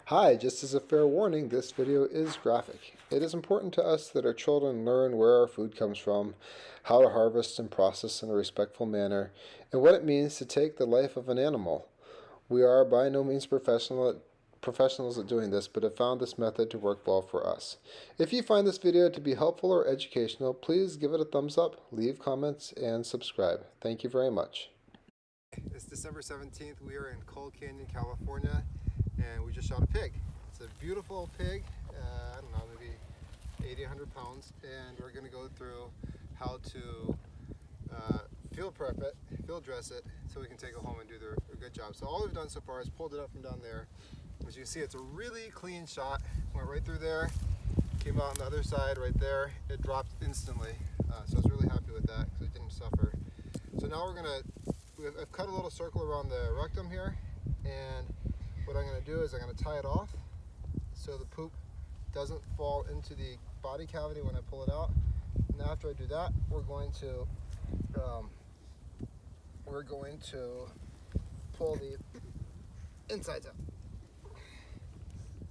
Hi, just as a fair warning, this video is graphic. It is important to us that our children learn where our food comes from, how to harvest and process in a respectful manner, and what it means to take the life of an animal. We are by no means professionals at doing this, but have found this method to work well for us. If you find this video to be helpful or educational, please give it a thumbs up, leave comments, and subscribe. Thank you very much. It's December 17th. We are in Coal Canyon, California, and we just shot a pig. It's a beautiful pig, I don't know, maybe 80, 100 pounds, and we're going to go through how to field prep it, field dress it, so we can take it home and do a good job. So all we've done so far is pulled it up from down there. As you can see, it's a really clean shot. Went right through there, came out on the other side right there. It dropped instantly, so I was really happy with that because it didn't suffer. So now I've cut a little circle around the rectum here, and what I'm going to do is I'm going to tie it off so the poop doesn't fall into the body cavity when I pull it out. And after I do that, we're going to pull the insides out.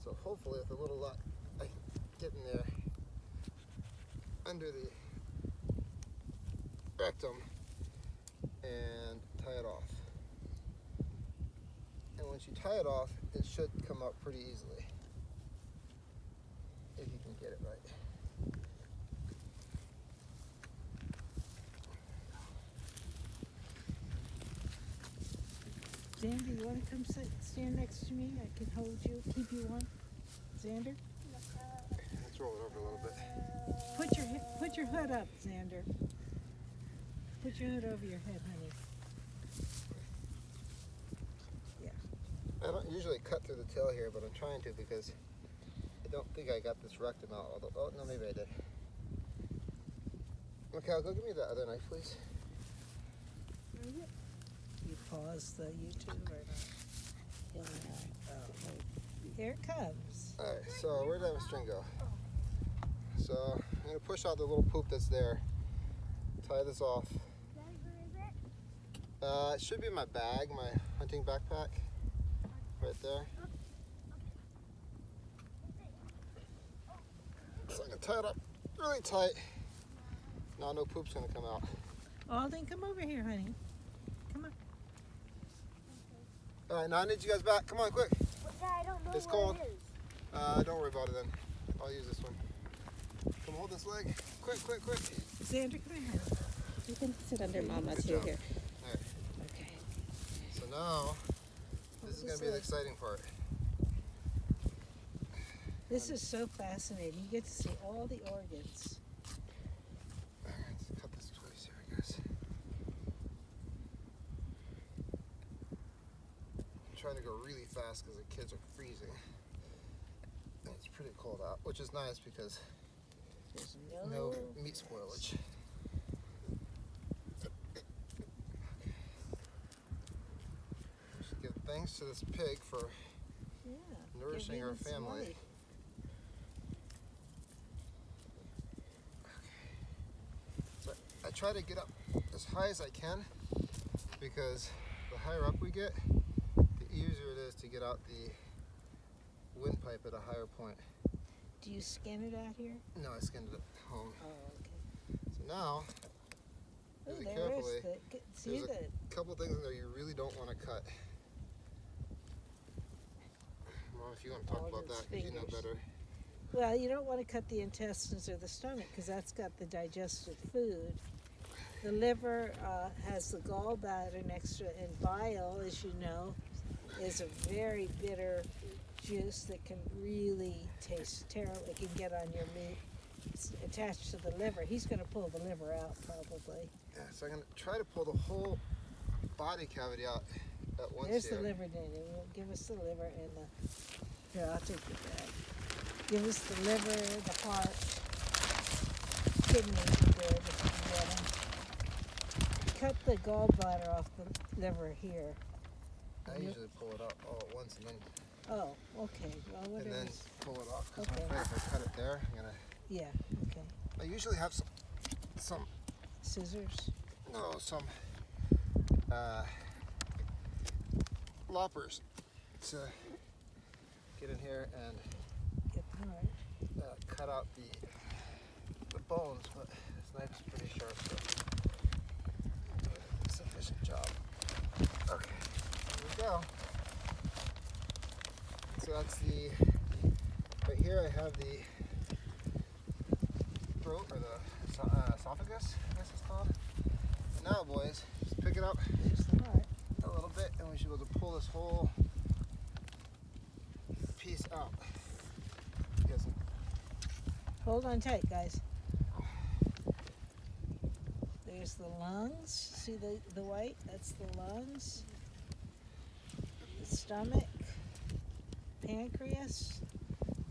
So hopefully with a little luck, I can get in there under the rectum and tie it off. And once you tie it off, it should come up pretty easily, if you can get it right. Xander, you want to come stand next to me? I can hold you, keep you warm. Xander? Let's roll it over a little bit. Put your hood up, Xander. Put your hood over your head, honey. Yeah. I don't usually cut through the tail here, but I'm trying to because I don't think I got this rectum out. Although, oh no, maybe I did. Okay, I'll go give me the other knife, please. You pause the YouTube or not? Here it comes. Alright, so where did that string go? So I'm going to push out the little poop that's there. Tie this off. It should be in my bag, my hunting backpack. Right there. So I'm going to tie it up really tight. Now no poop's going to come out. Alden, come over here, honey. Come on. Alright, now I need you guys back. Come on, quick. I don't know It's what cold. it is. Don't worry about it then. I'll use this one. Come hold this leg. Quick, quick, quick. Xander, come here. You can sit under Mama Good too job. here. Alright. Okay. So now, this is going to be the exciting part. This is so fascinating. You get to see all the organs. Let's cut this twice here, I guess. I'm trying to go really fast because the kids are freezing. And it's pretty cold out, which is nice because There's no meat spoilage. We should give thanks to this pig for nourishing our family. So I try to get up as high as I can because the higher up we get, the easier it is to get out the windpipe at a higher point. Do you skin it out here? No, I skinned it at home. Oh, okay. So now, Oh, really there carefully, is see there's a couple things in there you really don't want to cut. Well, if you want to talk about that, because you know better. Well, you don't want to cut the intestines or the stomach because that's got the digested food. The liver has the gallbladder next to it, and bile, as you know, is a very bitter juice that can really taste terrible. It can get on your meat. It's attached to the liver. He's going to pull the liver out probably. Yeah, so I'm going to try to pull the whole body cavity out at once. There's here. the liver, Danny. Give us the liver and the... Here, I'll take the bag. Give us the liver, the heart, kidney, good if you can get them. Cut the gallbladder off the liver here. I usually pull it out all at once and then Okay. Well, and whatever. then pull it off because Okay. I'm afraid if I cut it there, I'm gonna. Yeah. Okay. I usually have some Scissors. some loppers to get in here out the bones, but this knife's pretty sharp, so do a sufficient job. Okay, here we go. So that's right here I have the throat, or the esophagus, I guess it's called. And now, boys, just pick it up There's the heart. a little bit, and we should be able to pull this whole piece out. Yes. Hold on tight, guys. There's the lungs. See the white? That's the lungs. The stomach. Pancreas.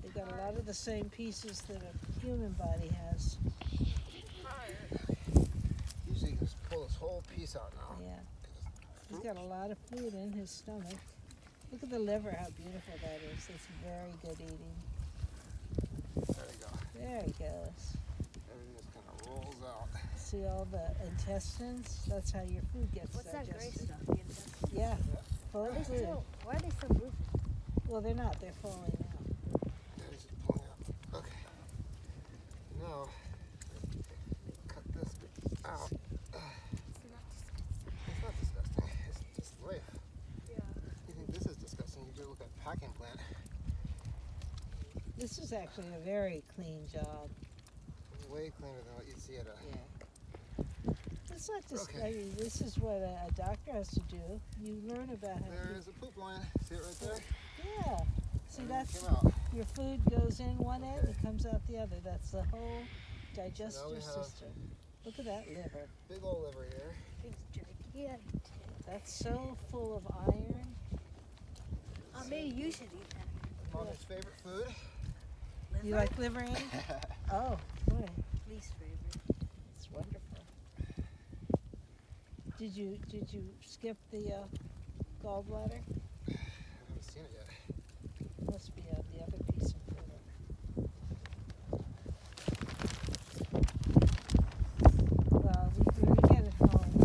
They got a lot of the same pieces that a human body has. Usually you can just pull this whole piece out now. Yeah. He's got a lot of food in his stomach. Look at the liver, how beautiful that is. That's very good eating. There we go. There he goes. Everything just kind of rolls out. See all the intestines? That's how your food gets What's that gray digested. stuff? The intestines? Yeah, full Why are of they food. why are they so moving? Well, they're not. They're falling out. Yeah, it's just pulling out. Okay. Now, cut this bit out. It's not disgusting. It's just life. Yeah. You think this is disgusting? You go look at packing plant. This is actually a very clean job. Way cleaner than what you'd see at a. Yeah. It's not just. Okay. I mean, this is what a doctor has to do. You learn about how. There is a poop line. See it right there? Yeah. See, Everything that's came out. your food goes in one end, Okay. it comes out the other. That's the whole So now digestive we have system. Look at that liver. big old liver here. It's gigantic. That's so full of iron. Maybe you should eat that. Mommy's favorite food. Liver? You like liver, Annie? Oh, boy, Least favorite. it's wonderful. Did you skip the gallbladder? I haven't seen it yet. Must be the other piece of liver. Well, when we get it home, we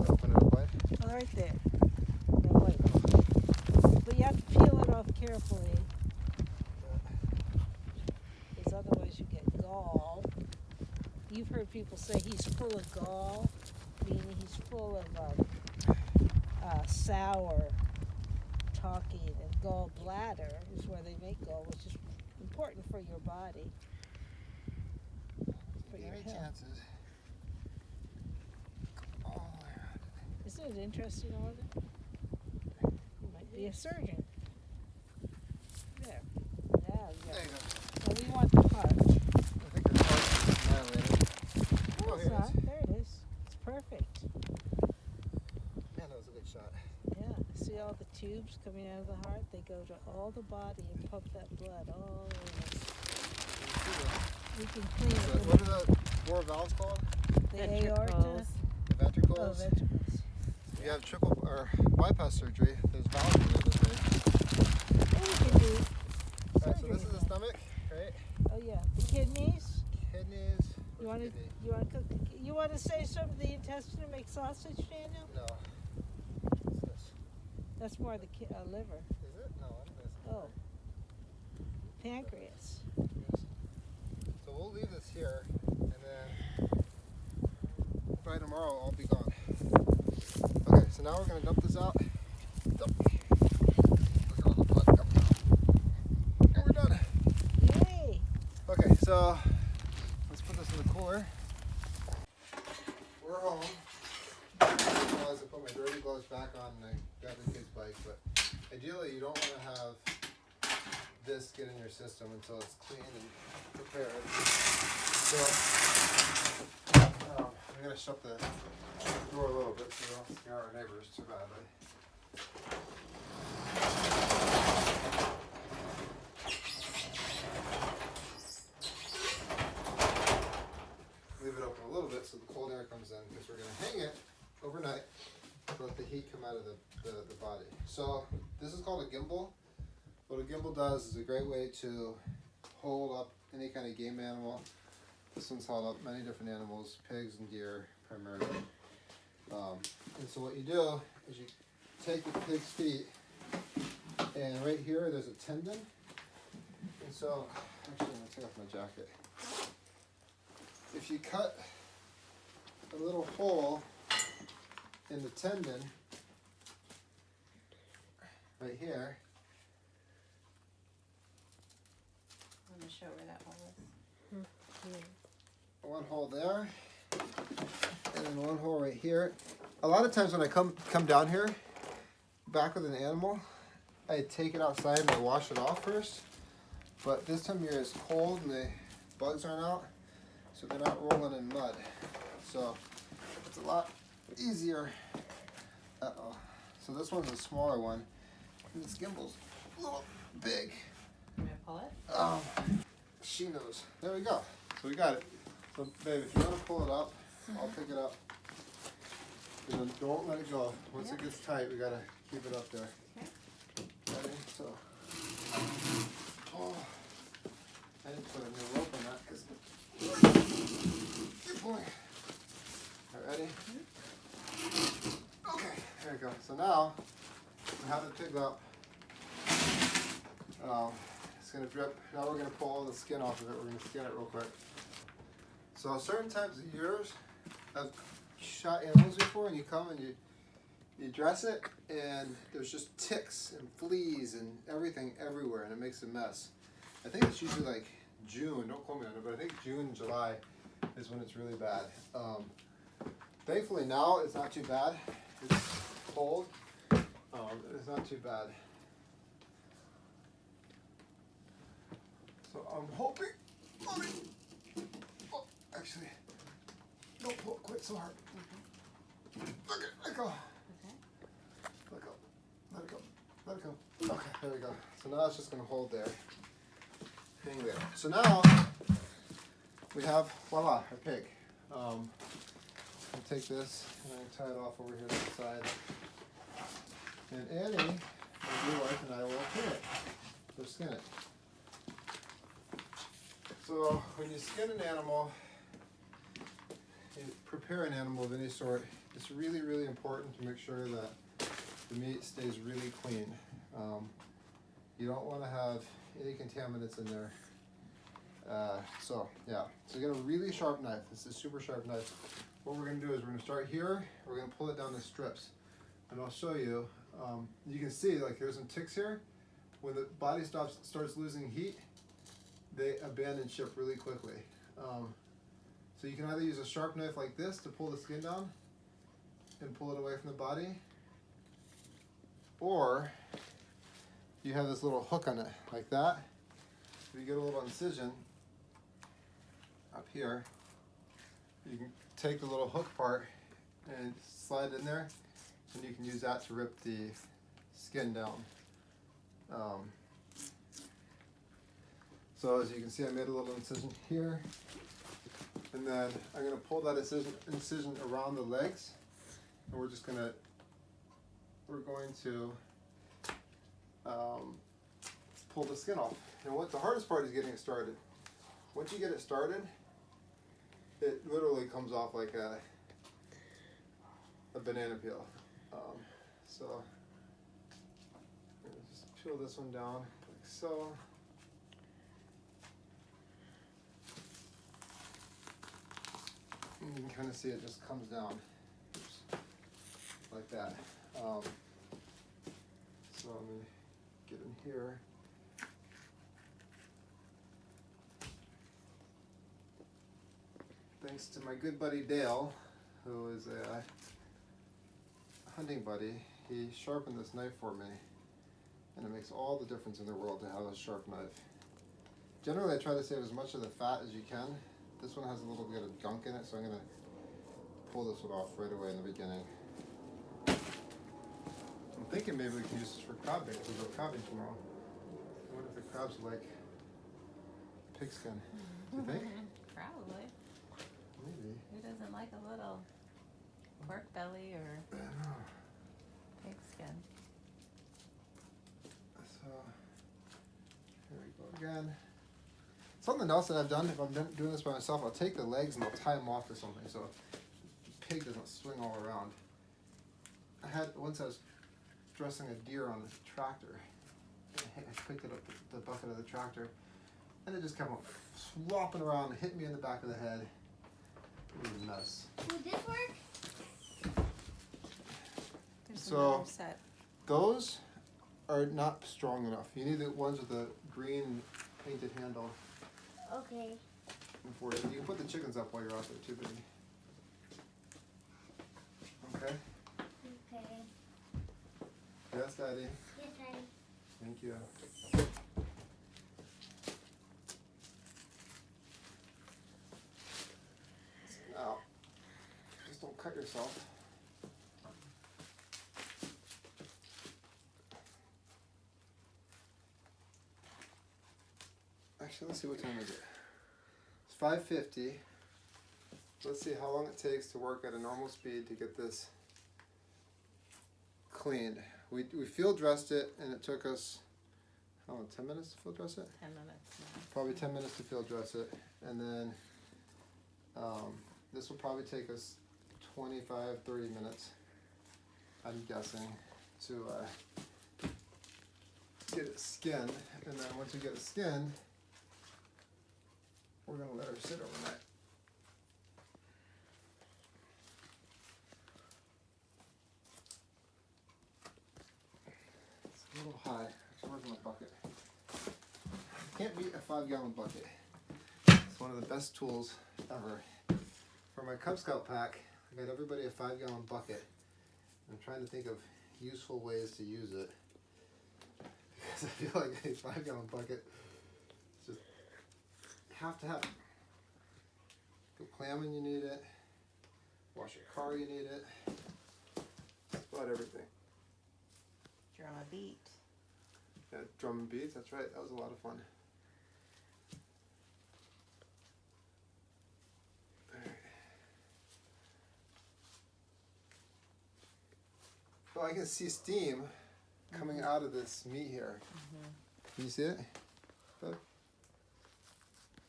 Open it up wide. oh, right there. No, wait. But you have to peel it off carefully, because otherwise you get gall. You've heard people say he's full of gall, meaning he's full of sour talking, and gallbladder is where they make gall, which is important for your body, for your Any health. chances? All the way around it. Isn't it interesting, all of it? You might be a surgeon. There. Now you There got you go. so we want the heart. I think the part is annihilated. No, Oh, it's here it not. is. There it is. It's perfect. Man, that was a good shot. Yeah. See all the tubes coming out of the heart? They go to all the body and pump that blood all over. We can clean So it what with are the four valves called? the aorta. The ventricles? Oh, ventricles. If you have triple or bypass surgery, there's valves in there this way. Then we can do Alright, so this is surgery. the stomach, right? Oh yeah, the kidneys. Kidneys. You Where's want to the kidney? cook? You want to say some of the intestine and make sausage, Daniel? No. What's this? That's more the liver. Is it? No, I don't think it's Oh, pancreas. So we'll leave this here, and then by tomorrow I'll be gone. Okay, so now we're going to dump this out. Dump. Look at all the blood coming out. And we're done. Yay! Okay, so let's put this in the cooler. We're home. I realized I put my dirty gloves back on and I grabbed the kid's bike, but ideally you don't want to have this get in your system until it's clean and prepared. So I'm going to shut the door a little bit so we don't scare our neighbors too badly. Leave it open a little bit so the cold air comes in, because we're going to hang it overnight to let the heat come out of the body. So this is called a gimbal. What a gimbal does is a great way to hold up any kind of game animal. This one's held up many different animals, pigs and deer primarily. And so what you do is you take the pig's feet, and right here there's a tendon. And so, actually, I'm going to take off my jacket. If you cut a little hole in the tendon right here, I'm going to show where that hole is. one hole there, and then one hole right here. A lot of times when I come down here, back with an animal, I take it outside and I wash it off first. But this time of year it's cold and the bugs aren't out, so they're not rolling in mud. So it's a lot easier. Uh-oh. So this one's a smaller one. And this gimbal's a little big. You want to pull it? She knows. There we go. So we got it. So babe, if you want to pull it up, I'll pick it up. And then don't let it go. Once it gets tight, we gotta keep it up there. Okay. Ready? So, oh, I didn't put a new rope on that because keep pulling. All right, ready? Okay, there we go. So now we have it picked up. It's gonna drip. Now we're gonna pull all the skin off of it. We're gonna skin it real quick. So certain times of years, I've shot animals before, and you come and you dress it, and there's just ticks and fleas and everything everywhere, and it makes a mess. I think it's usually like June. Don't quote me on it, but I think June, July is when it's really bad. Thankfully now it's not too bad. It's cold. It's not too bad. So I'm hoping. Oh, actually, don't pull it quite so hard. Okay, let it go. Okay. Let it go. Let it go. Let it go. Okay, there we go. So now it's just going to hold there. Hang there. So now we have, voila, our pig. I'll take this and I tie it off over here to the side. And Annie, my wife, and I will clean it. So skin it. So when you skin an animal, you prepare an animal of any sort, it's really, really important to make sure that the meat stays really clean. You don't want to have any contaminants in there. So you get a really sharp knife. This is a super sharp knife. What we're going to do is we're going to start here. We're going to pull it down to strips. And I'll show you. You can see like there's some ticks here. When the body starts losing heat, they abandon ship really quickly. So you can either use a sharp knife like this to pull the skin down and pull it away from the body, or you have this little hook on it like that. If you get a little incision up here, you can take the little hook part and slide it in there, and you can use that to rip the skin down. So as you can see, I made a little incision here, and then I'm going to pull that incision around the legs, and we're going to pull the skin off. And what the hardest part is getting it started. Once you get it started, it literally comes off like a banana peel. So I'm going to just peel this one down like so. You can kind of see it just comes down. Oops. Like that. So I'm going to get in here. Thanks to my good buddy Dale, who is a hunting buddy, he sharpened this knife for me, and it makes all the difference in the world to have a sharp knife. Generally I try to save as much of the fat as you can. This one has a little bit of gunk in it, so I'm going to pull this one off right away in the beginning. I'm thinking maybe we can use this for crab bait. We go crabbing tomorrow. I wonder if the crabs like pigskin. Do you think? Probably. Maybe. Who doesn't like a little pork belly or pig skin? So here we go again. Something else that I've done, if I'm doing this by myself, I'll take the legs and I'll tie them off to something so the pig doesn't swing all around. Once I was dressing a deer on the tractor. I picked it up the bucket of the tractor, And it just kept on flopping around and hit me in the back of the head. It was a mess. Will this work? There's So- another set. Those are not strong enough. You need the ones with the green painted handle. Okay. For it. You can put the chickens up while you're out there too, baby. Okay? Okay. Yes, Daddy. Yes, Daddy. Thank you. Now, just don't cut yourself. Actually, let's see, what time is it? It's 5:50. Let's see how long it takes to work at a normal speed to get this cleaned. We field dressed it, and it took us, how long, 10 minutes to field dress it? 10 minutes now. Probably 10 minutes to field dress it, and then this will probably take us 25, 30 minutes, I'm guessing, to get it skinned. And then once we get it skinned, we're gonna let her sit overnight. It's a little high. Actually, where's my bucket? Can't beat a 5-gallon bucket. It's one of the best tools ever. For my Cub Scout pack, I got everybody a 5-gallon bucket. I'm trying to think of useful ways to use it. Because I feel like a 5-gallon bucket is just, you have to have it. Go clamming, you need it. Wash your car, you need it. Just about everything. Drum a beat. Yeah, drum and beats, that's right. That was a lot of fun. Well, I can see steam coming out of this meat here. Can you see it? Bud?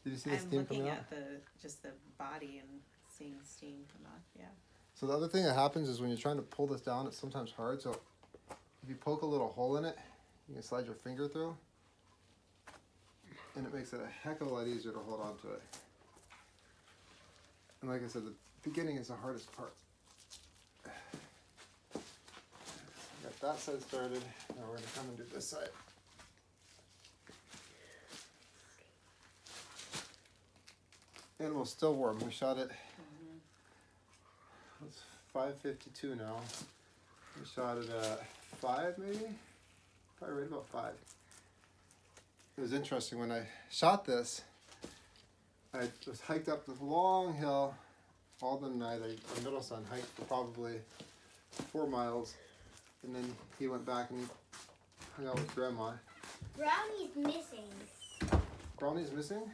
Did you see the I'm steam looking coming out? at just the body and seeing steam come out. Yeah. So the other thing that happens is when you're trying to pull this down, it's sometimes hard. So if you poke a little hole in it, you can slide your finger through, and it makes it a heck of a lot easier to hold on to it. And like I said, the beginning is the hardest part. Got that side started. Now we're gonna come and do this side. Animal's still warm. We shot it. It's 5:52 now. We shot it at 5 maybe? Probably right about 5. It was interesting when I shot this. I was hiked up this long hill all the night. Our middle son hiked for probably 4 miles, and then he went back and hung out with Grandma. Brownie's missing. Brownie's missing?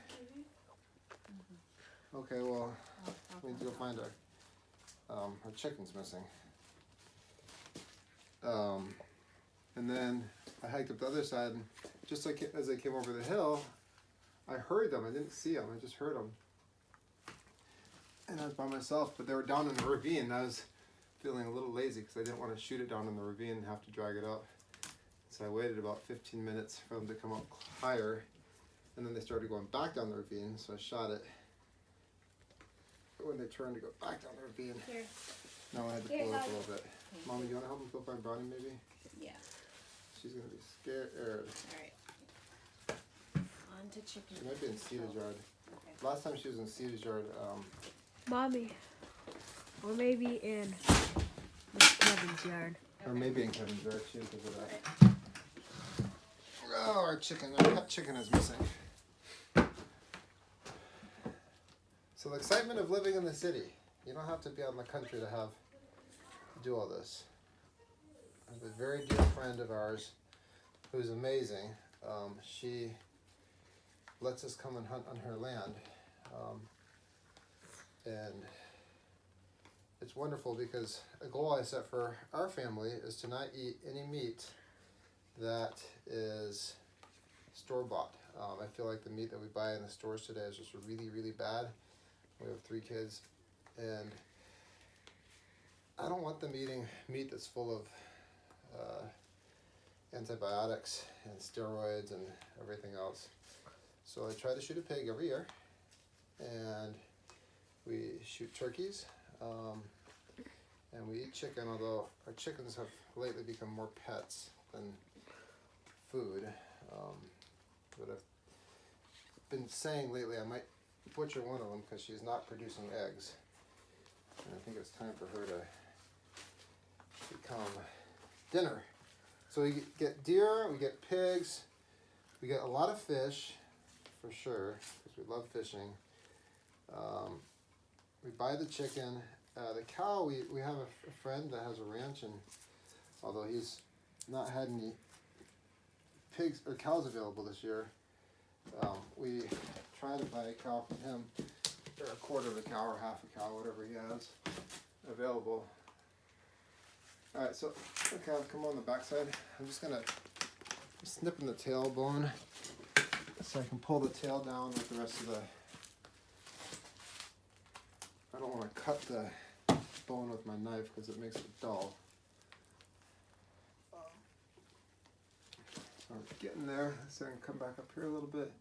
Okay, well, we need to go find her. Her chicken's missing. And then I hiked up the other side, and just like as I came over the hill, I heard them. I didn't see them. I just heard them. And I was by myself, but they were down in the ravine. And I was feeling a little lazy because I didn't want to shoot it down in the ravine and have to drag it up. So I waited about 15 minutes for them to come up higher, and then they started going back down the ravine. So I shot it. But when they turned to go back down the ravine, Here. now I had to Here, pull up a Dad. little bit. Mommy, you want to help me go find Brownie maybe? Yeah. She's going to be scared. All right. On to chicken. She might be in Steve's yard. Okay. Last time she was in Steve's yard, Mommy. Or maybe in Miss Kevin's yard. or maybe in Kevin's yard too, because of that. Oh, our pet chicken is missing. So the excitement of living in the city. You don't have to be out in the country to do all this. I have a very dear friend of ours who's amazing. She lets us come and hunt on her land. And it's wonderful because a goal I set for our family is to not eat any meat that is store-bought. I feel like the meat that we buy in the stores today is just really, really bad. We have 3 kids, and I don't want them eating meat that's full of antibiotics and steroids and everything else. So I try to shoot a pig every year, and we shoot turkeys, and we eat chicken, although our chickens have lately become more pets than food. But I've been saying lately I might butcher one of them because she's not producing eggs. And I think it's time for her to become dinner. So we get deer, we get pigs, we get a lot of fish, for sure, because we love fishing. We buy the chicken. The cow, we have a friend that has a ranch, and although he's not had any pigs or cows available this year, we try to buy a cow from him, or a quarter of a cow or half a cow, whatever he has available. Alright, so okay, I'll come on the backside. I'm just gonna snip in the tailbone so I can pull the tail down with the rest of the. I don't want to cut the bone with my knife because it makes it dull. So I'm getting there, so I can come back up here a little bit.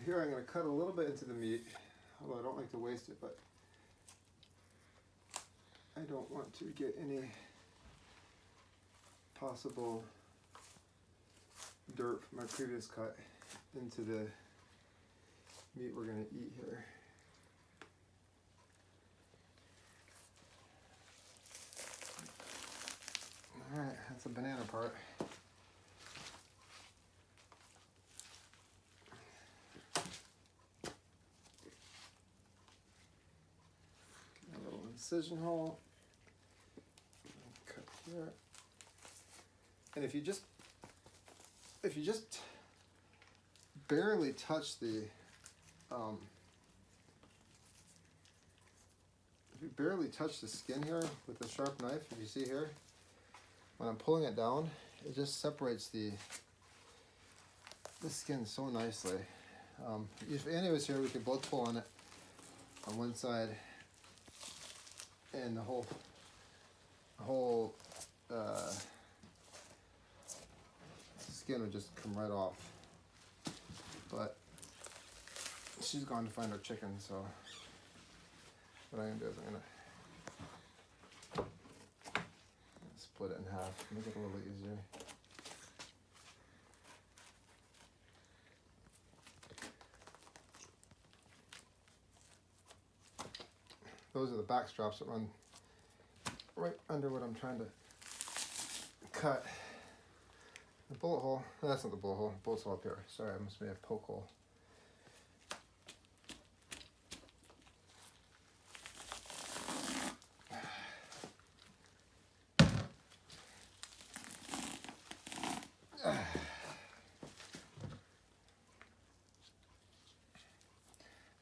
Here I'm going to cut a little bit into the meat, although I don't like to waste it, but I don't want to get any possible dirt from my previous cut into the meat we're going to eat here. Alright, that's the banana part. A little incision hole. Cut here. And if you just barely touch the if you barely touch the skin here with a sharp knife, if you see here, when I'm pulling it down, it just separates the skin so nicely. If any of us here, we could both pull on it on one side, and the whole skin would just come right off. But she's gone to find her chicken, so what I'm gonna do is I'm gonna split it in half, make it a little easier. Those are the back straps that run right under what I'm trying to cut. The bullet hole, no, that's not the bullet hole, the bullet's hole up here. Sorry, I must have made a poke hole.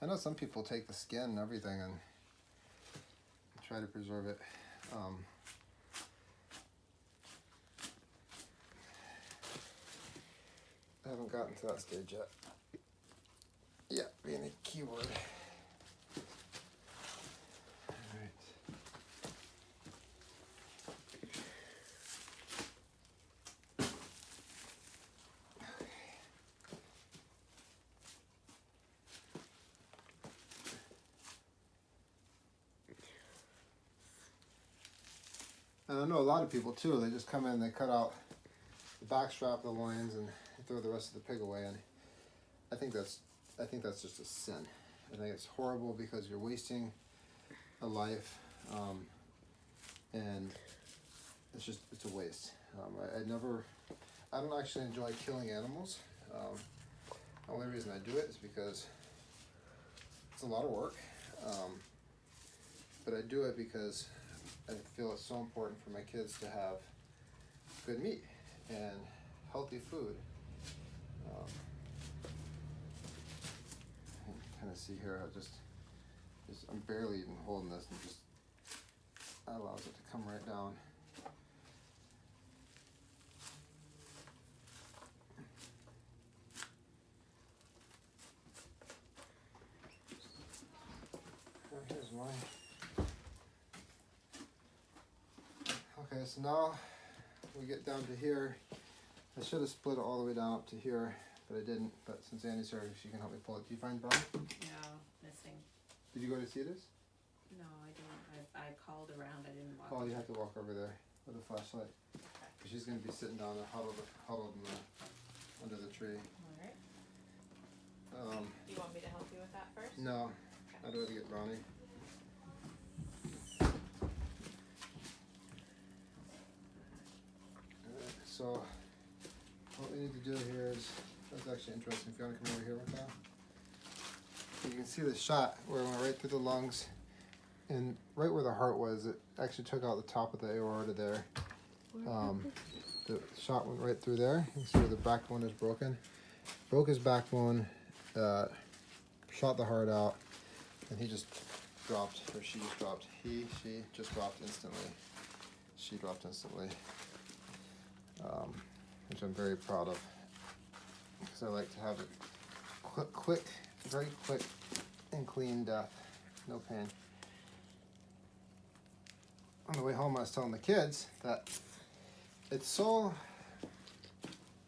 I know some people take the skin and everything and try to preserve it. I haven't gotten to that stage yet. Yeah, being a keyword. Alright. And I know a lot of people too, they just come in, they cut out the back strap, the loins, and throw the rest of the pig away. And I think that's just a sin. I think it's horrible because you're wasting a life, and it's a waste. I don't actually enjoy killing animals. The only reason I do it is because it's a lot of work, but I do it because I feel it's so important for my kids to have good meat and healthy food. You can kind of see here, I'm barely even holding this, and just allows it to come right down. Here's mine. Okay, so now we get down to here. I should have split it all the way down up to here, but I didn't. But since Annie's here, she can help me pull it. Do you find Brownie? No, missing. Did you go to see this? No, I didn't. I called around. I didn't walk. Oh, you have to walk over there with a flashlight. Okay. 'Cause she's gonna be sitting down and huddled in under the tree. All right. Do you want me to help you with that first? No, I'd rather get Brownie. Alright, so what we need to do here is, that's actually interesting. If you want to come over here with that. You can see the shot where it went right through the lungs, and right where the heart was, it actually took out the top of the aorta there. The shot went right through there. You can see where the backbone is broken. Broke his backbone, shot the heart out, and he just dropped, or she just dropped. She just dropped instantly. She dropped instantly, which I'm very proud of, because I like to have a quick, very quick and clean death, no pain. On the way home, I was telling the kids that it's so,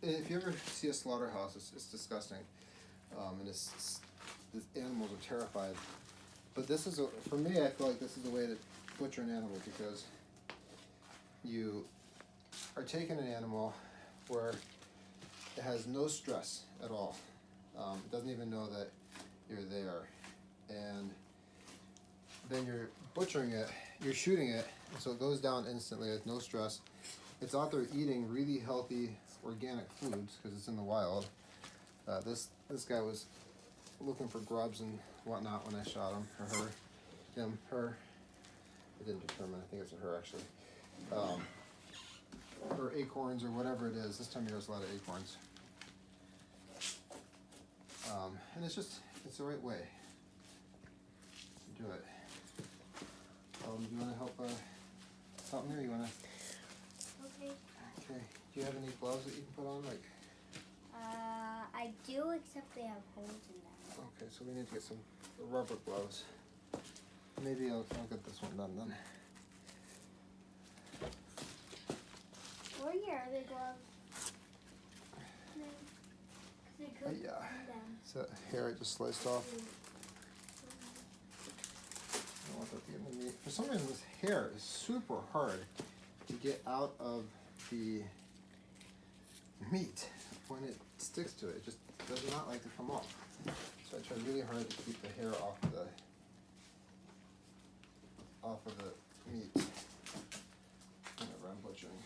if you ever see a slaughterhouse, it's disgusting, and the animals are terrified. But this is, for me, I feel like this is a way to butcher an animal, because you are taking an animal where it has no stress at all. It doesn't even know that you're there. And then you're butchering it, you're shooting it, and so it goes down instantly with no stress. It's out there eating really healthy organic foods because it's in the wild. This guy was looking for grubs and whatnot when I shot him, or her, him, her. I didn't determine. I think it's a her actually. Or acorns or whatever it is. This time of year there's a lot of acorns. And it's the right way to do it. Do you want to help me, or you want to? Okay. Okay. Do you have any gloves that you can put on? Like. I do, except they have holes in them. Okay, so we need to get some rubber gloves. Maybe I'll get this one done then. Or your other gloves. They could Yeah. see them. Is that hair I just sliced off? I don't want that to get in the meat. For some reason, this hair is super hard to get out of the meat when it sticks to it. It just does not like to come off. So I try really hard to keep the hair off of the meat whenever I'm butchering.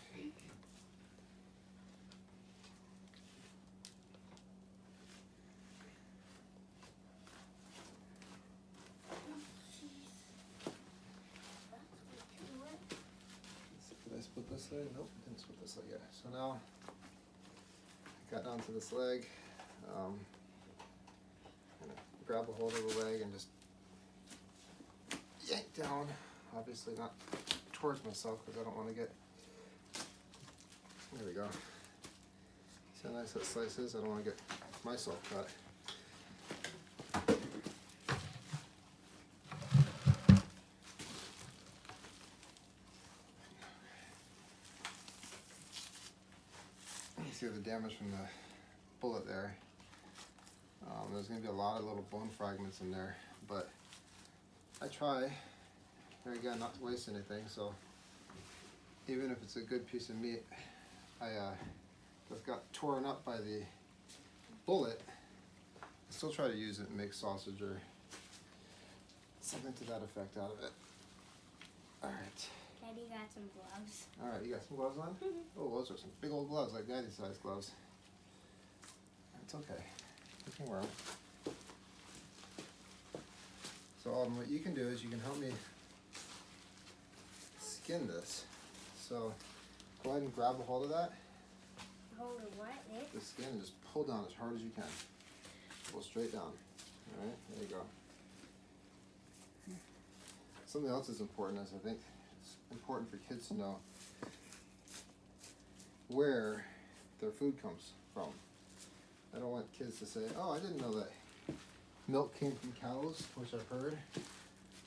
Did I split this leg? Nope, didn't split this leg yet. So now I got down to this leg. I'm gonna grab a hold of the leg and just yank down. Obviously not towards myself because I don't want to get. There we go. See how nice that slice is? I don't want to get myself cut. You see the damage from the bullet there. There's going to be a lot of little bone fragments in there, but I try, here again, not to waste anything, so even if it's a good piece of meat, that got torn up by the bullet, I still try to use it and make sausage or something to that effect out of it. Alright. Daddy got some gloves. Alright, you got some gloves on? Oh, those are some big old gloves, like daddy size gloves. It's okay. You can wear them. So what you can do is you can help me skin this. So go ahead and grab a hold of that, Hold of what? It? the skin, and just pull down as hard as you can. Pull straight down. Alright, there you go. Something else is important is I think it's important for kids to know where their food comes from. I don't want kids to say, oh, I didn't know that milk came from cows, which I've heard.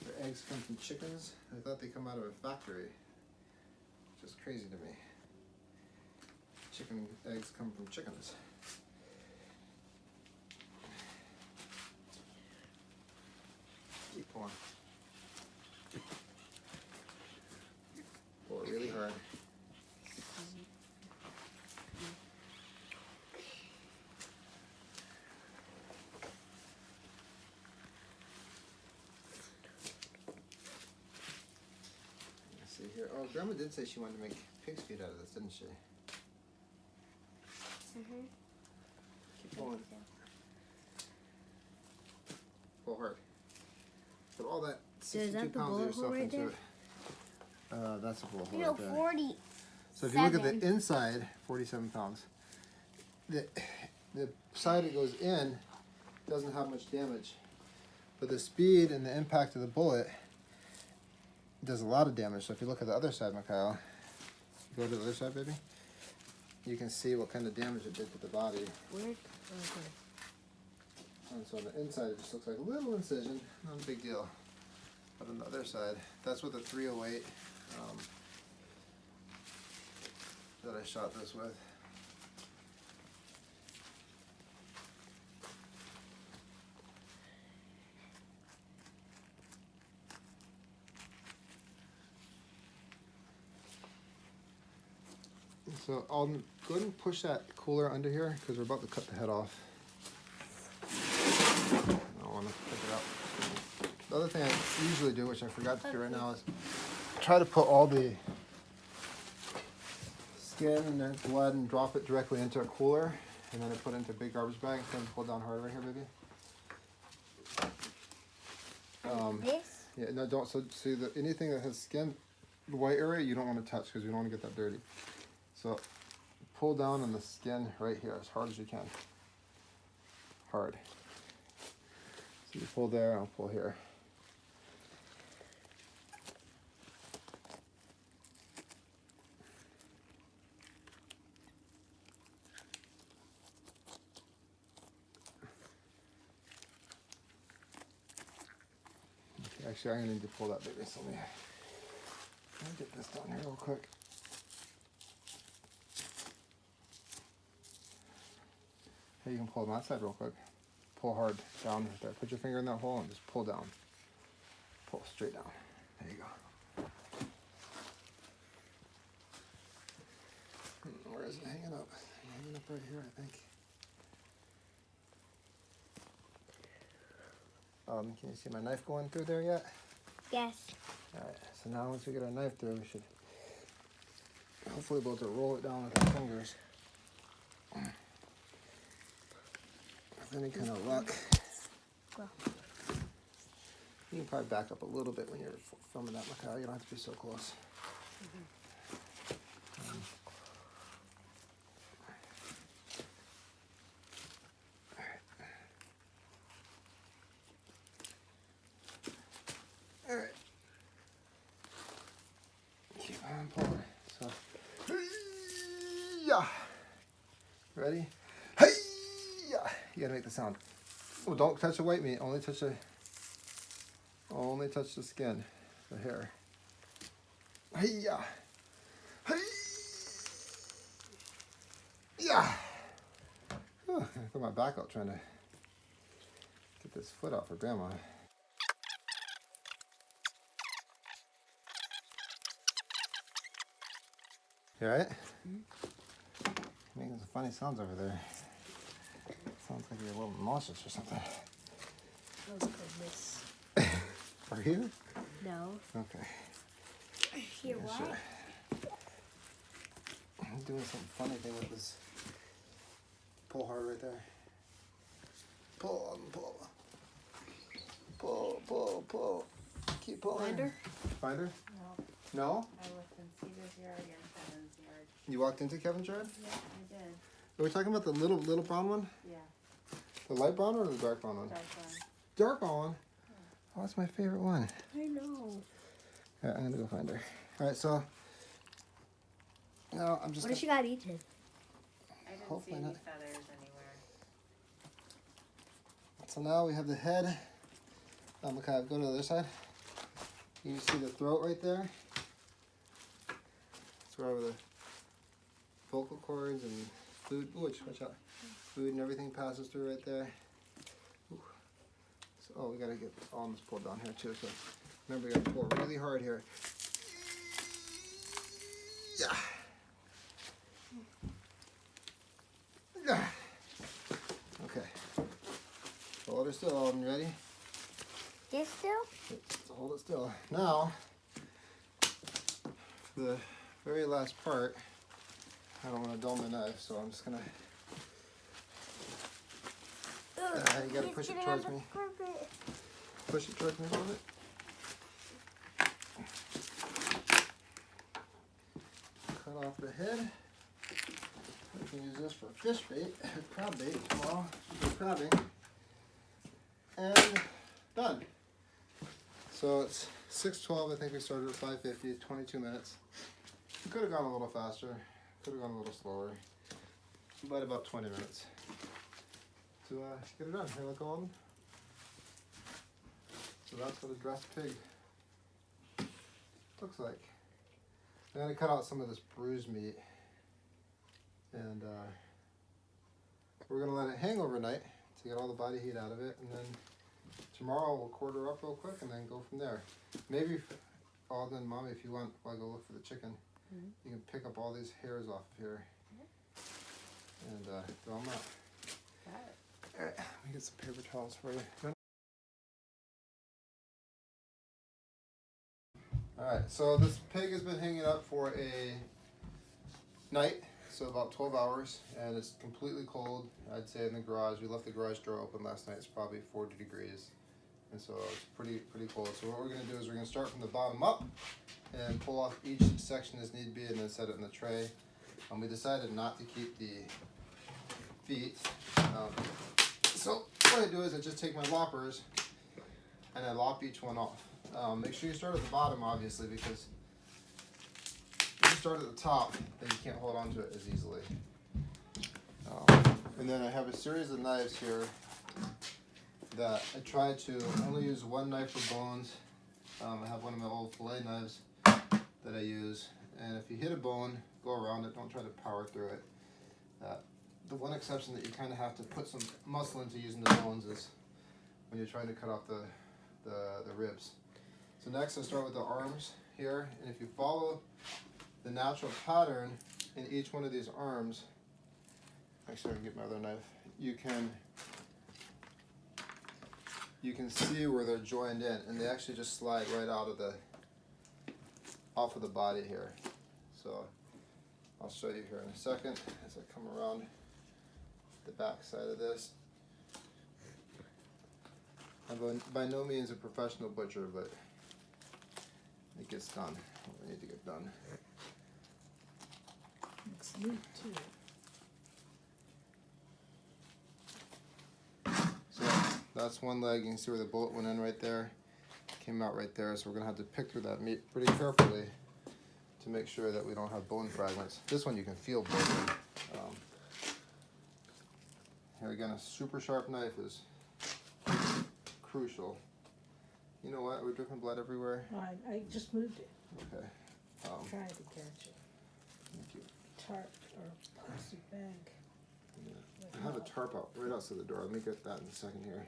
Or eggs come from chickens. I thought they come out of a factory, which is crazy to me. Chicken eggs come from chickens. Well, Grandma did say she wanted to make pig's feet out of this, didn't she? Mhm. Keep pulling. Pull hard. Put all that So is 62 that the pounds of bullet yourself hole right into there? it. That's a bullet hole No, right there. 40. So if you look at the 7. inside, 47 pounds. The side it goes in doesn't have much damage. But the speed and the impact of the bullet does a lot of damage. So if you look at the other side, Mikhail, go to the other side, baby. You can see what kind of damage it did to the body. Where? Okay. And so on the inside, it just looks like a little incision, not a big deal. But on the other side, that's with the 308 that I shot this with. So I'll go ahead and push that cooler under here because we're about to cut the head off. I don't want to pick it up. The other thing I usually do, which I forgot to do right now, is try to put all the skin and the blood and drop it directly into a cooler, and then I put it into a big garbage bag and pull down hard right here, baby. This? Yeah, no, don't. So see that anything that has skin, the white area, you don't want to touch because you don't want to get that dirty. So pull down on the skin right here as hard as you can. Hard. So you pull there, I'll pull here. Okay, actually, I'm gonna need to pull that baby. So let me get this down here real quick. Hey, you can pull on that side real quick. Pull hard down right there. Put your finger in that hole and just pull down. Pull straight down. There you go. Where is it hanging up? Hanging up right here, I think. Can you see my knife going through there yet? Yes. Alright, so now once we get our knife through, we should hopefully be able to roll it down with our fingers. With any kind of luck. Go. You can probably back up a little bit when you're filming that, Mikhail. You don't have to be so close. All right. Keep on pulling. So, yeah. Ready? Hey, yeah. You gotta make the sound. Oh, don't touch the white meat. Only touch the skin, the hair. Hey, yeah. Hey, yeah. I put my back out trying to get this foot out for Grandma. You alright? Making some funny sounds over there. Sounds like you're a little nauseous or something. Oh goodness. Are you? No. Okay. Here, Yeah, what? sure. I'm doing some funny thing with this. Pull hard right there. Pull and pull. Pull, pull, pull. Keep pulling. Finder? Finder? No, No? I looked in Cedar's yard and Kevin's yard. You walked into Kevin's yard? Yeah, I did. Are we talking about the little brown one? Yeah, The light brown or the dark brown one? dark one. Dark brown one? Oh, that's my favorite one. I know. Alright, I'm gonna go find her. Alright, so now I'm just What does she got eaten? I didn't Hopefully see any not. feathers anywhere. So now we have the head. Mikhail, go to the other side. You can see the throat right there. That's where the vocal cords and food. Ooh, watch out. Food and everything passes through right there. Ooh. So, oh, we gotta get almost pulled down here too. So remember, you gotta pull really hard here. Yeah. Yeah. Okay. Hold her still, Alden. Ready? This still? So hold it still. Now, the very last part, I don't want to dull my knife, so I'm just gonna. You gotta push it towards me. Push it towards me a little bit. Cut off the head. We can use this for fish bait, crab bait tomorrow. For crabbing. And done. So it's 6:12. I think we started at 5:50. 22 minutes. We could have gone a little faster. Could have gone a little slower. But about 20 minutes to get it done. Here, look on. So that's what a dressed pig looks like. I'm going to cut out some of this bruised meat, and we're going to let it hang overnight to get all the body heat out of it, and then tomorrow we'll quarter up real quick and then go from there. Maybe, then Mommy, if you want, while I go look for the chicken, you can pick up all these hairs off of here and throw them out. Got it. All right, let me get some paper towels for you. Alright, so this pig has been hanging up for a night, so about 12 hours, and it's completely cold. I'd say in the garage. We left the garage door open last night. It's probably 40 degrees, and so it's pretty cold. So what we're going to do is we're going to start from the bottom up and pull off each section as need be, and then set it in the tray. We decided not to keep the feet. So what I do is I just take my loppers and I lop each one off. Make sure you start at the bottom, obviously, because if you start at the top, then you can't hold on to it as easily. And then I have a series of knives here that I try to only use one knife for bones. I have one of my old fillet knives that I use, and if you hit a bone, go around it, don't try to power through it. The one exception that you kind of have to put some muscle into using the bones is when you're trying to cut off the ribs. So next I start with the arms here, and if you follow the natural pattern in each one of these arms, actually I can get my other knife, you can see where they're joined in, and they actually just slide right off of the body here. So I'll show you here in a second as I come around the back side of this. I'm by no means a professional butcher, but it gets done what we need to get done. Looks neat too. So that's one leg. You can see where the bullet went in right there. Came out right there, so we're going to have to pick through that meat pretty carefully to make sure that we don't have bone fragments. This one you can feel broken. Here again, a super sharp knife is crucial. You know what? We're dripping blood everywhere. I just moved it. Okay. Trying to catch it. Thank you. Tarp or plastic bag. I have a tarp out right outside the door. Let me get that in a second here.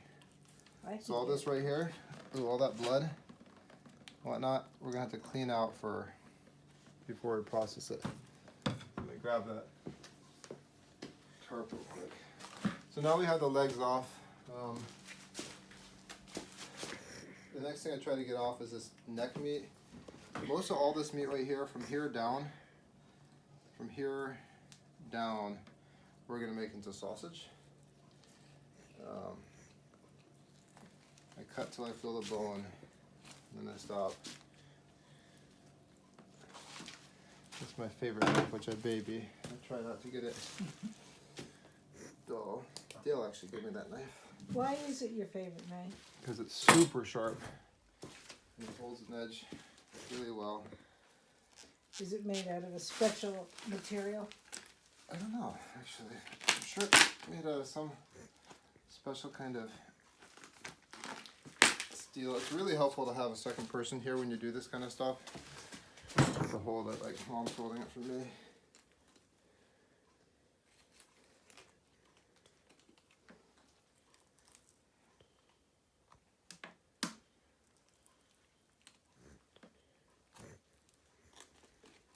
So can all this right here, all that blood, whatnot, we're gonna have to clean out before we process it. Let me grab that tarp real quick. So now we have the legs off. The next thing I try to get off is this neck meat. Most of all this meat right here, from here down, we're gonna make into sausage. I cut till I feel the bone, and then I stop. That's my favorite knife, which I baby. I try not to get it dull. Dale actually gave me that knife. Why is it your favorite knife? Because it's super sharp and it holds an edge really well. Is it made out of a special material? I don't know, actually. I'm sure it's made out of some special kind of steel. It's really helpful to have a second person here when you do this kind of stuff to hold it like Mom's holding it for me.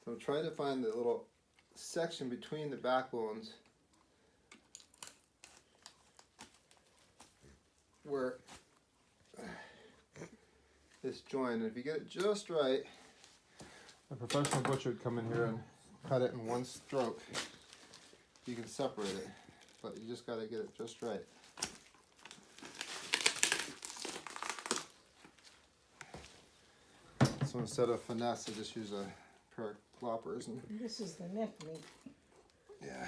So I'm trying to find the little section between the backbones where this joint, and if you get it just right, I professional butcher would come in here and cut it in one stroke. You can separate it, but you just got to get it just right. So instead of finesse, I just use a pair of loppers and This is the neck meat. yeah.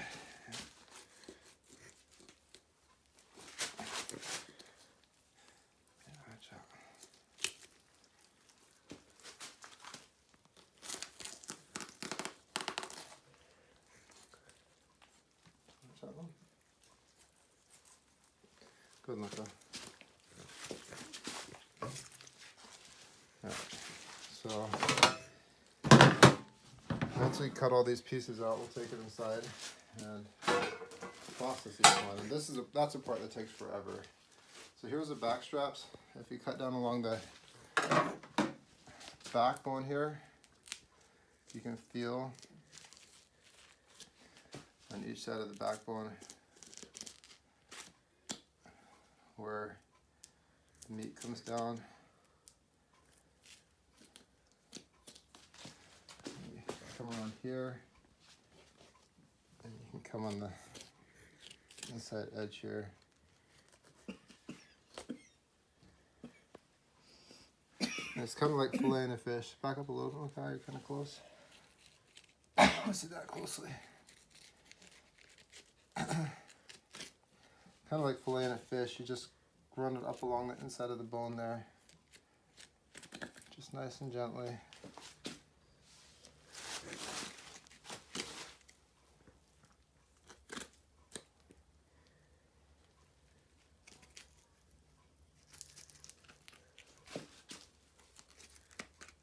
Watch out. Watch that one. Good look though. Alright, so once we cut all these pieces out, we'll take it inside and process each one. And that's a part that takes forever. So here's the back straps. If you cut down along the backbone here, you can feel on each side of the backbone where the meat comes down. You come around here, and you can come on the inside edge here. And it's kind of like filleting a fish. Back up a little bit, okay, you're kind of close. Let's see that closely. Kind of like filleting a fish, you just run it up along the inside of the bone there. Just nice and gently.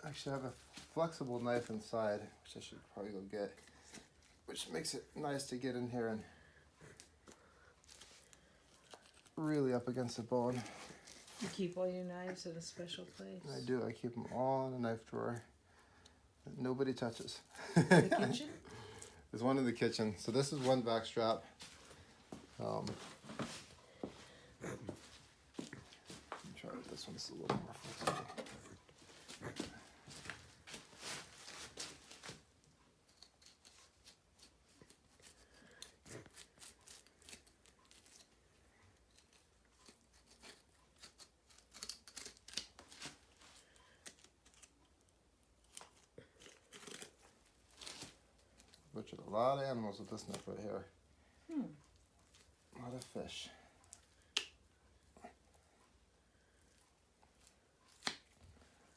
Actually, I have a flexible knife inside, which I should probably go get, which makes it nice to get in here and really up against the bone. You keep all your knives in a special place. I do. I keep them all in a knife drawer that nobody touches. The kitchen? There's one in the kitchen. So this is one back strap. Let me try with this one. It's a little more flexible. Butchered a lot of animals with this knife right here. A lot of fish.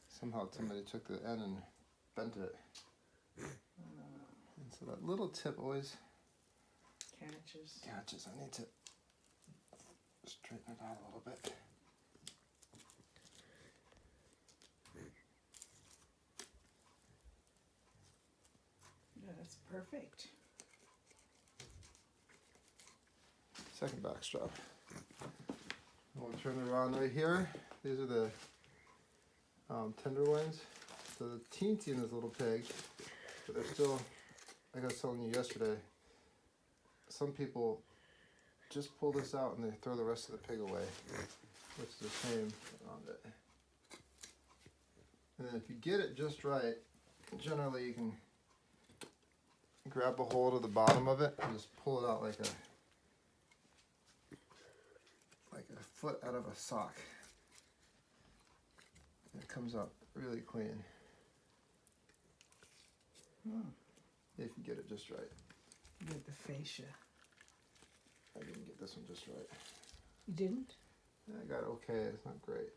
Somehow somebody took the end and bent it. And so that little tip always catches. I need to straighten it out a little bit. Yeah, that's perfect. Second back strap. We'll turn it around right here. These are the tenderloins. So the teensy in this little pig, but they're still, like I was telling you yesterday, some people just pull this out and they throw the rest of the pig away, which is a shame around it. And then if you get it just right, generally you can grab a hold of the bottom of it and just pull it out like a foot out of a sock. And it comes out really clean. If you get it just right. With the fascia. I didn't get this one just right. You didn't? I got it okay, it's not great.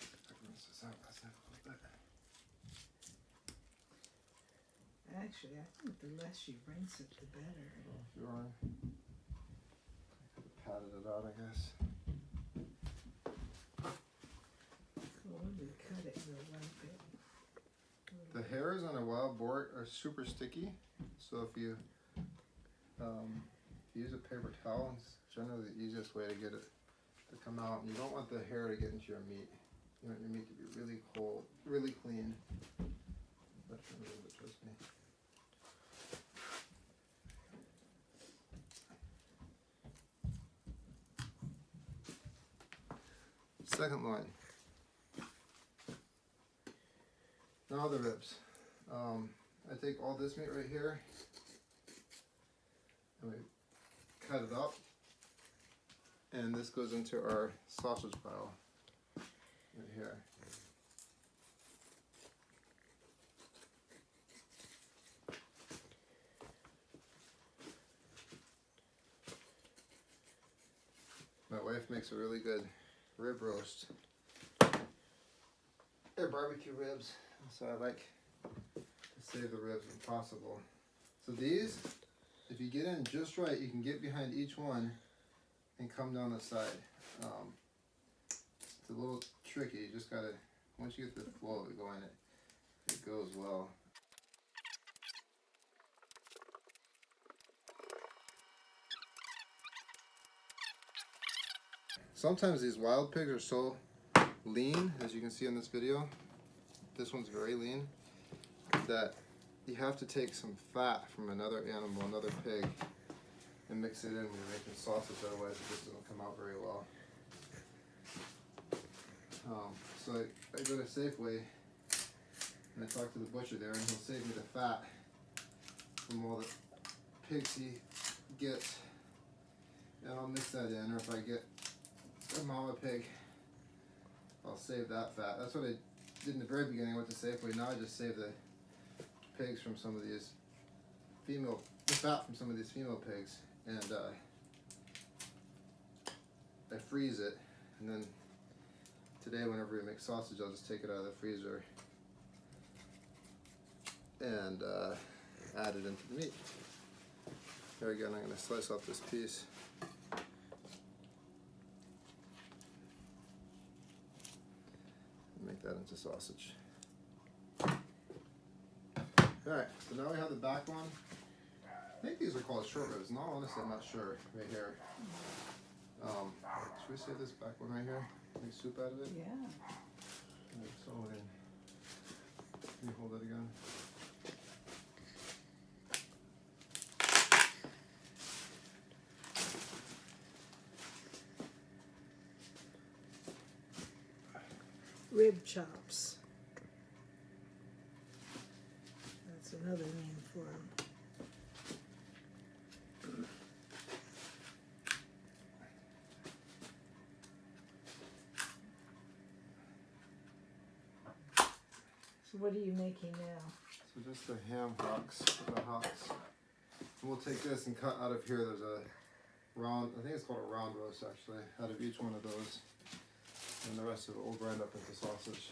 I can rinse this out, that's not a little bit. Actually, I think the less you rinse it, the better. If you are, I could have patted it out, I guess. Well, when we cut it, we'll wipe it. The hairs on a wild boar are super sticky, so if you use a paper towel, it's generally the easiest way to get it to come out. And you don't want the hair to get into your meat. You want your meat to be really cold, really clean. But a little bit, trust me. Second line. Now the ribs. I take all this meat right here and we cut it up, and this goes into our sausage pile right here. My wife makes a really good rib roast. They're barbecue ribs, so I like to save the ribs when possible. So these, if you get in just right, you can get behind each one and come down the side. It's a little tricky. You just gotta, once you get the flow of it going, it goes well. Sometimes these wild pigs are so lean, as you can see in this video, this one's very lean, that you have to take some fat from another animal, another pig, and mix it in when you're making sausage, otherwise it just doesn't come out very well. So I go to Safeway and I talk to the butcher there, and he'll save me the fat from all the pigs he gets, and I'll mix that in, or if I get a mama pig, I'll save that fat. That's what I did in the very beginning. I went to Safeway. Now I just save the pigs from some of these the fat from some of these female pigs, and I freeze it, and then today whenever we make sausage, I'll just take it out of the freezer and add it into the meat. There again, I'm going to slice off this piece. Make that into sausage. Alright, so now we have the back one. I think these are called short ribs. No, honestly, I'm not sure. Right here. Should we save this back one right here? Make soup out of it? Yeah. Alright, so can you hold it again? Rib chops. That's another name for them. So what are you making now? So just the ham hocks, the hocks. And we'll take this and cut out of here. There's a round, I think it's called a round roast actually, out of each one of those. And the rest of it will grind up into sausage.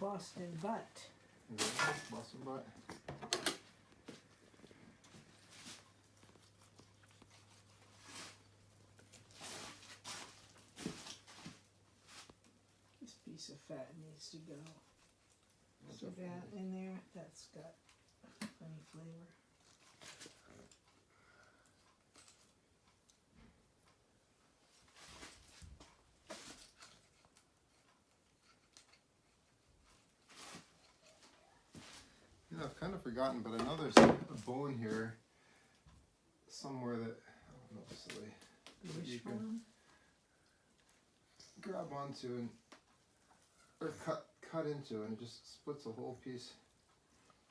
Boston butt. Boston butt. This piece of fat needs to go. See that in there? That's got funny flavor. You know, I've kind of forgotten, but I know there's a bone here somewhere that, I don't know, silly, that you Which can one? grab onto and, or cut into, and it just splits a whole piece.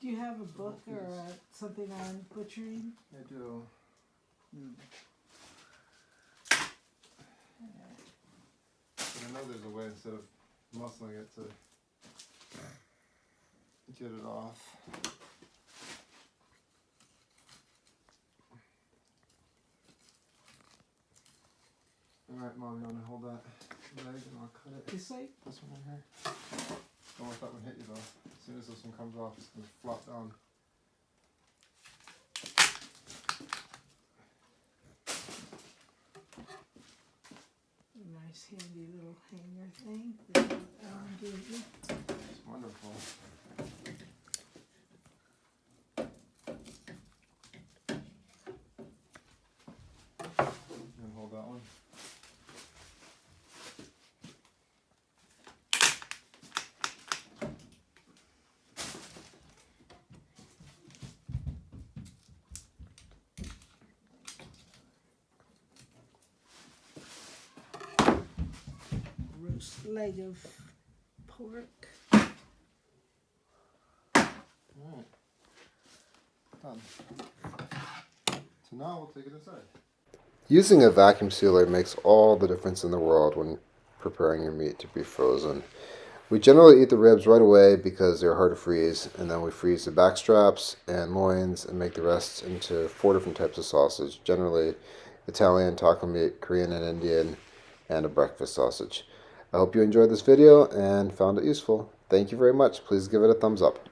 Do you have a book or something on butchering? I do. But I know there's a way, instead of muscling it, to get it off. Alright, Mom, you want to hold that leg and I'll cut it? This way? This one right here. Don't let that one hit you though. As soon as this one comes off, it's going to flop down. A nice handy little hanger thing that Alan gave you. It's wonderful. And hold that one. leg of pork. Alright. Done. So now we'll take it inside. Using a vacuum sealer makes all the difference in the world when preparing your meat to be frozen. We generally eat the ribs right away because they're hard to freeze, and then we freeze the back straps and loins and make the rest into 4 different types of sausage, generally Italian, taco meat, Korean and Indian, and a breakfast sausage. I hope you enjoyed this video and found it useful. Thank you very much. Please give it a thumbs up.